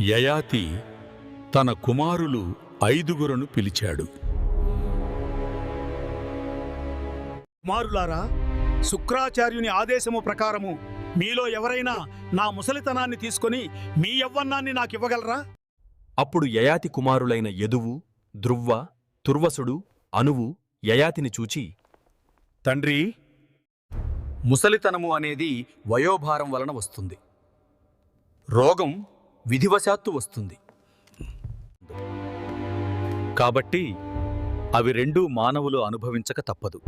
యయాతి తన కుమారులు 5గురును పిలిచాడు. కుమారులారా, శుక్రాచార్యుని ఆదేశము ప్రకారము మీలో ఎవరైనా నా ముసలితనాన్ని తీసుకొని మీ యవ్వన్నాన్ని నాకివ్వగలరా? అప్పుడు యయాతి కుమారులైన యదువు, ధ్రువ, తుర్వసుడు, అనువు యయాతిని చూచి, తండ్రి, ముసలితనము అనేది వయోభారం వలన వస్తుంది. రోగం విధివశాత్తు వస్తుంది. కాబట్టి అవి రెండూ మానవులు అనుభవించక తప్పదు.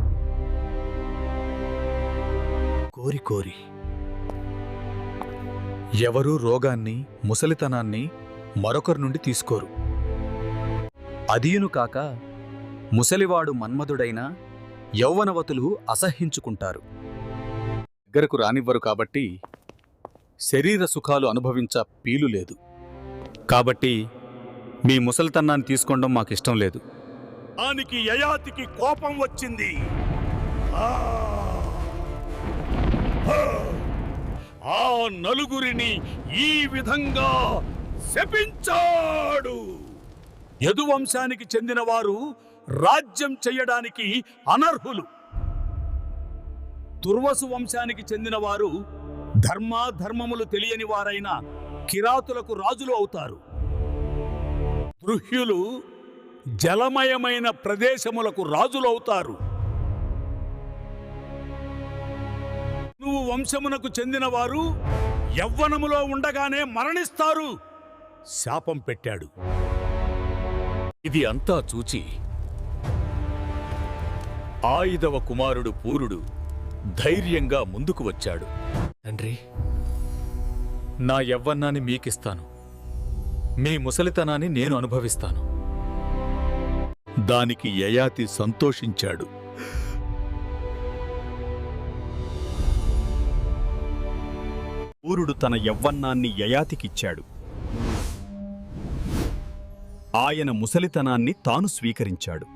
కోరి కోరి ఎవరూ రోగాన్ని, ముసలితనాన్ని మరొకరి నుండి తీసుకోరు. అదీయును కాక ముసలివాడు మన్మధుడైనా యౌవనవతులు అసహ్యించుకుంటారు. దగ్గరకు రానివ్వరు. కాబట్టి శరీర సుఖాలు అనుభవించ పీలు లేదు. కాబట్టి మీ ముసలితనాన్ని తీసుకోవడం మాకిష్టం లేదు. దానికి యయాతికి కోపం వచ్చింది. ఆ నలుగురిని ఈ విధంగా శపించాడు. యదువంశానికి చెందిన వారు రాజ్యం చెయ్యడానికి అనర్హులు. తుర్వసు వంశానికి చెందిన వారు ధర్మాధర్మములు తెలియని వారైన కిరాతులకు రాజులు అవుతారు. దృహ్యులు జలమయమైన ప్రదేశములకు రాజులు అవుతారు. నువ్వు వంశమునకు చెందినవారు యవ్వనములో ఉండగానే మరణిస్తారు. శాపం పెట్టాడు. ఇది అంతా చూచి 5వ కుమారుడు పూరుడు ధైర్యంగా ముందుకు వచ్చాడు. తండ్రి, నా యవ్వన్నాన్ని మీకిస్తాను. మీ ముసలితనాన్ని నేను అనుభవిస్తాను. దానికి యయాతి సంతోషించాడు. పూరుడు తన యవ్వన్నాన్ని యయాతికిచ్చాడు. ఆయన ముసలితనాన్ని తాను స్వీకరించాడు.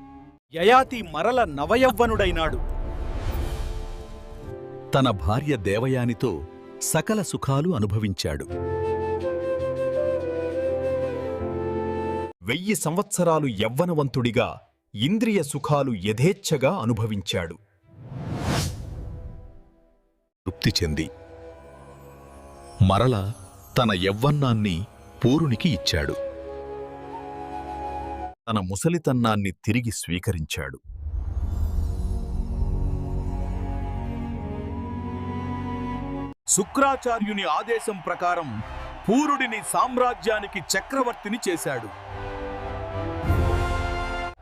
యయాతి మరల నవయవ్వనుడైనాడు. తన భార్య దేవయానితో సకల సుఖాలు అనుభవించాడు. 1000 సంవత్సరాలు యవ్వనవంతుడిగా ఇంద్రియ సుఖాలు యథేచ్ఛగా అనుభవించాడు. తృప్తి చెంది మరల తన యవ్వన్నాన్ని పూరునికి ఇచ్చాడు. తన ముసలితన్నాన్ని తిరిగి స్వీకరించాడు. శుక్రాచార్యుని ఆదేశం ప్రకారం పూరుడిని సామ్రాజ్యానికి చక్రవర్తిని చేశాడు.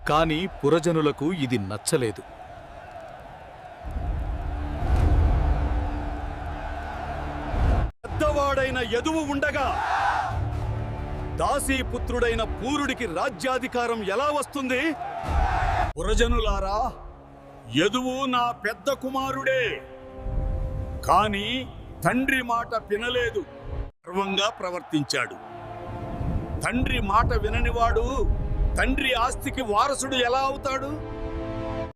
కాని పురజనులకు ఇది నచ్చలేదు. పెద్దవాడైన యదువు ఉండగా దాసీపుత్రుడైన పూరుడికి రాజ్యాధికారం ఎలా వస్తుంది? పురజనులారా, యదువు నా పెద్ద కుమారుడే. కాని తండ్రి మాట వినలేదు. గర్వంగా ప్రవర్తించాడు. తండ్రి మాట విననివాడు తండ్రి ఆస్తికి వారసుడు ఎలా అవుతాడు?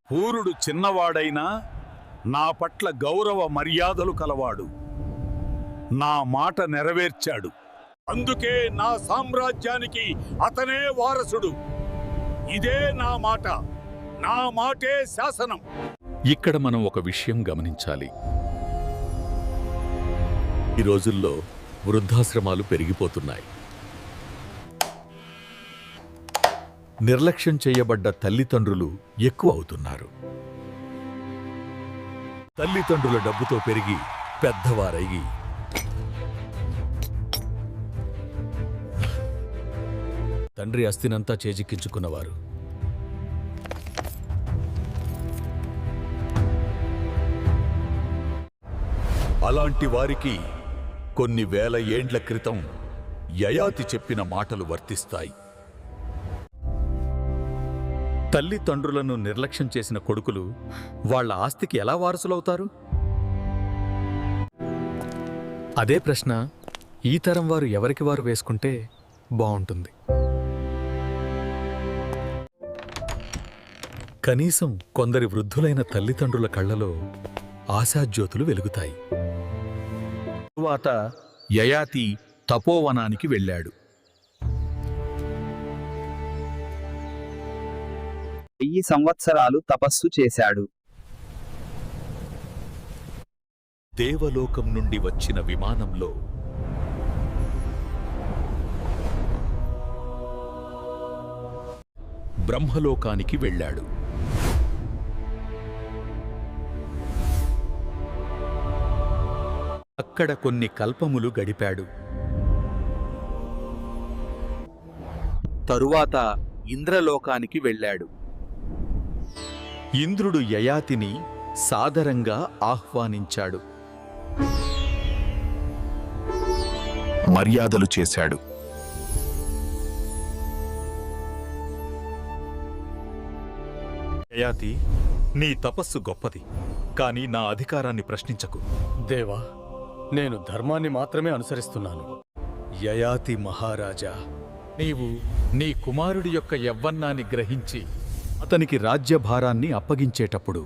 పూరుడు చిన్నవాడైనా నా పట్ల గౌరవ మర్యాదలు కలవాడు. నా మాట నెరవేర్చాడు. అందుకే నా సామ్రాజ్యానికి అతనే వారసుడు. ఇదే నా మాట. నా మాటే శాసనం. ఇక్కడ మనం ఒక విషయం గమనించాలి. ఈ రోజుల్లో వృద్ధాశ్రమాలు పెరిగిపోతున్నాయి. నిర్లక్ష్యం చేయబడ్డ తల్లిదండ్రులు ఎక్కువ అవుతున్నారు. తల్లిదండ్రుల డబ్బుతో పెరిగి పెద్దవారయ్యి తండ్రి ఆస్తినంతా చేజిక్కించుకున్నవారు. అలాంటి వారికి కొన్ని వేల ఏండ్ల క్రితం యయాతి చెప్పిన మాటలు వర్తిస్తాయి. తల్లిదండ్రులను నిర్లక్ష్యం చేసిన కొడుకులు వాళ్ళ ఆస్తికి ఎలా వారసులవుతారు? అదే ప్రశ్న ఈ తరం వారు ఎవరికి వారు వేసుకుంటే బావుంటుంది. కనీసం కొందరి వృద్ధులైన తల్లిదండ్రుల కళ్ళలో ఆశాజ్యోతులు వెలుగుతాయి. తరువాత యయాతి తపోవనానికి వెళ్ళాడు. 1000 సంవత్సరాలు తపస్సు చేశాడు. దేవలోకం నుండి వచ్చిన విమానంలో బ్రహ్మలోకానికి వెళ్ళాడు. అక్కడ కొన్ని కల్పములు గడిపాడు. తరువాత ఇంద్రలోకానికి వెళ్ళాడు. ఇంద్రుడు యయాతిని సాదరంగా ఆహ్వానించాడు. మర్యాదలు చేశాడు. యయాతి, నీ తపస్సు గొప్పది, కాని నా అధికారాన్ని ప్రశ్నించకు. దేవా, నేను ధర్మాన్ని మాత్రమే అనుసరిస్తున్నాను. యయాతి మహారాజా, నీవు నీ కుమారుడి యొక్క యవ్వన్నాన్ని గ్రహించి అతనికి రాజ్యభారాన్ని అప్పగించేటప్పుడు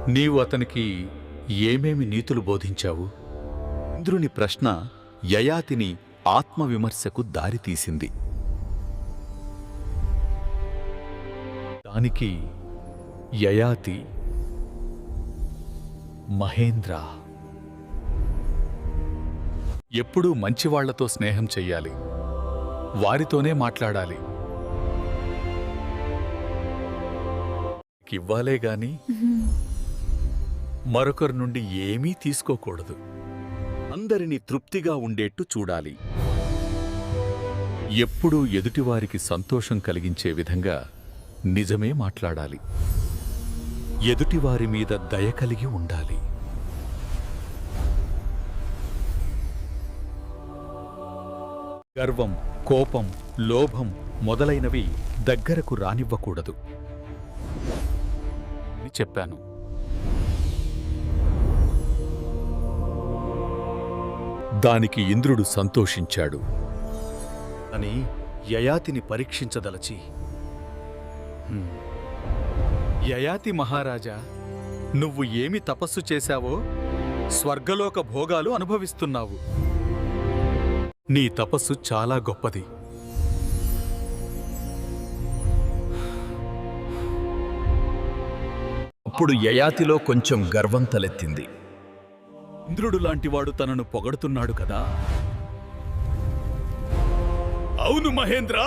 నీవు అతనికి ఏమేమి నీతులు బోధించావు? ఇంద్రుని ప్రశ్న యయాతిని ఆత్మవిమర్శకు దారితీసింది. దానికి యయాతి, మహేంద్ర, ఎప్పుడూ మంచివాళ్లతో స్నేహం చెయ్యాలి, వారితోనే మాట్లాడాలి. ఇవ్వాలే గాని మరొకరి నుండి ఏమీ తీసుకోకూడదు. అందరినీ తృప్తిగా ఉండేట్టు చూడాలి. ఎప్పుడూ ఎదుటివారికి సంతోషం కలిగించే విధంగా నిజమే మాట్లాడాలి. ఎదుటివారి మీద దయ కలిగి ఉండాలి. గర్వం, కోపం, లోభం మొదలైనవి దగ్గరకు రానివ్వకూడదు అని చెప్పాను. దానికి ఇంద్రుడు సంతోషించాడు. అని యయాతిని పరీక్షించదలచి, యయాతి మహారాజా, నువ్వు ఏమి తపస్సు చేశావో స్వర్గలోక భోగాలు అనుభవిస్తున్నావు. నీ తపస్సు చాలా గొప్పది. అప్పుడు యయాతిలో కొంచెం గర్వం తలెత్తింది. ఇంద్రుడు లాంటివాడు తనను పొగడుతున్నాడు కదా. అవును మహేంద్ర,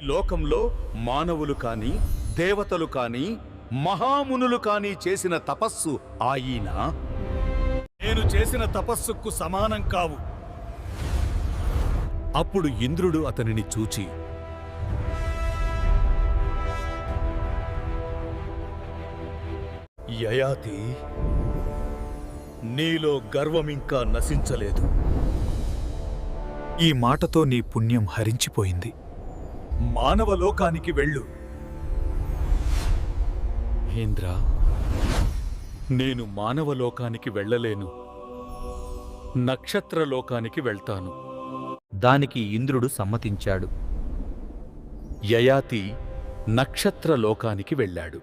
లోకంలో మానవులు కాని, దేవతలు కాని, మహామునులు కాని చేసిన తపస్సు ఆయన నేను చేసిన తపస్సుకు సమానం కావు. అప్పుడు ఇంద్రుడు అతనిని చూచి, యయాతి, నీలో గర్వమింకా నశించలేదు. ఈ మాటతో నీ పుణ్యం హరించిపోయింది. మానవలోకానికి వెళ్ళు. మహేంద్ర, నేను మానవలోకానికి వెళ్ళలేను. నక్షత్రలోకానికి వెళ్తాను. దానికి ఇంద్రుడు సమ్మతించాడు. యయాతి నక్షత్రలోకానికి వెళ్ళాడు.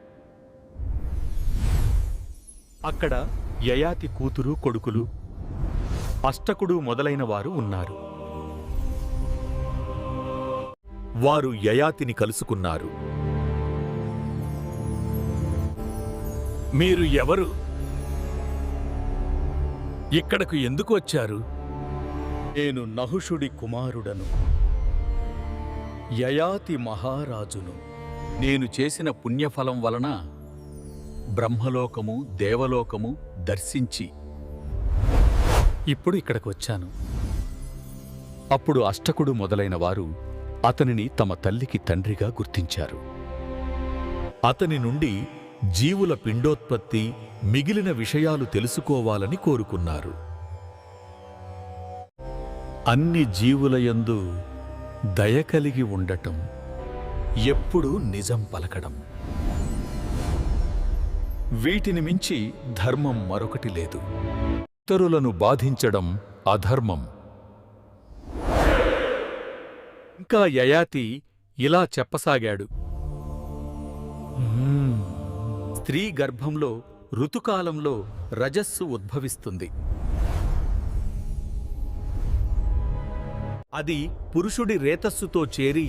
అక్కడ యయాతి కూతురు, కొడుకులు, అష్టకుడు మొదలైన వారు ఉన్నారు. వారు యయాతిని కలుసుకున్నారు. మీరు ఎవరు? ఇక్కడకు ఎందుకు వచ్చారు? నేను నహుషుడి కుమారుడను, యయాతి మహారాజును. నేను చేసిన పుణ్యఫలం వలన బ్రహ్మలోకము, దేవలోకము దర్శించి ఇప్పుడు ఇక్కడికి వచ్చాను. అప్పుడు అష్టకుడు మొదలైన వారు అతనిని తమ తల్లికి తండ్రిగా గుర్తించారు. అతని నుండి జీవుల పిండోత్పత్తి, మిగిలిన విషయాలు తెలుసుకోవాలని కోరుకున్నారు. అన్ని జీవులయందు దయ కలిగి ఉండటం, ఎప్పుడూ నిజం పలకడం, వీటిని మించి ధర్మం మరొకటి లేదు. ఇతరులను బాధించడం అధర్మం. ఇంకా యయాతి ఇలా చెప్పసాగాడు. స్త్రీ గర్భంలో ఋతుకాలంలో రజస్సు ఉద్భవిస్తుంది. అది పురుషుడి రేతస్సుతో చేరి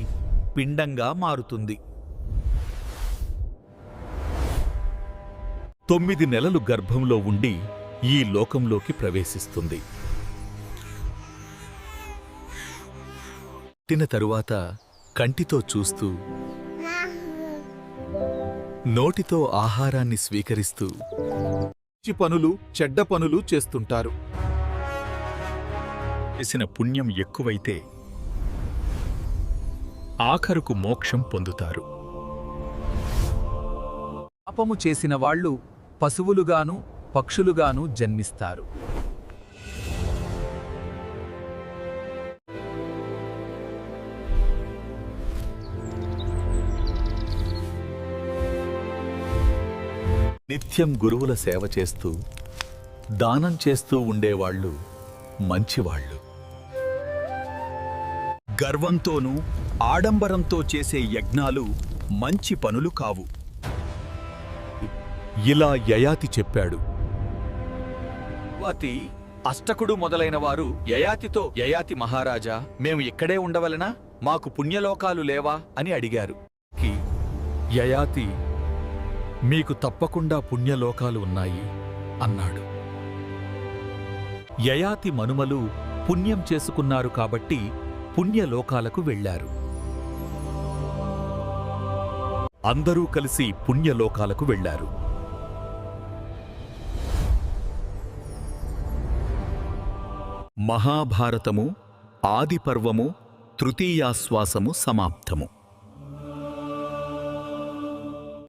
పిండంగా మారుతుంది. 9 నెలలు గర్భంలో ఉండి ఈ లోకంలోకి ప్రవేశిస్తుంది. తిన తరువాత కంటితో చూస్తూ నోటితో ఆహారాన్ని స్వీకరిస్తూ మంచి పనులు చెడ్డ పనులు చేస్తుంటారు. చేసిన పుణ్యం ఎక్కువైతే ఆఖరుకు మోక్షం పొందుతారు. పాపము చేసిన వాళ్ళు పశువులుగాను పక్షులుగాను జన్మిస్తారు. నిత్యం గురువుల సేవ చేస్తూ దానం చేస్తూ ఉండేవాళ్ళు మంచివాళ్ళు. గర్వంతోనూ ఆడంబరంతో చేసే యజ్ఞాలు మంచి పనులు కావు. ఇలా యయాతి చెప్పాడు. వాతి అష్టకుడు మొదలైన వారు యయాతితో, యయాతి మహారాజా, మేము ఇక్కడే ఉండవలెనా? మాకు పుణ్యలోకాలు లేవా అని అడిగారు. యయాతి, మీకు తప్పకుండా పుణ్యలోకాలు ఉన్నాయి అన్నాడు. యయాతి మనుమలు పుణ్యం చేసుకున్నారు కాబట్టి పుణ్యలోకాలకు వెళ్ళారు. అందరూ కలిసి పుణ్యలోకాలకు వెళ్ళారు. మహాభారతము ఆదిపర్వము తృతీయాశ్వాసము సమాప్తము.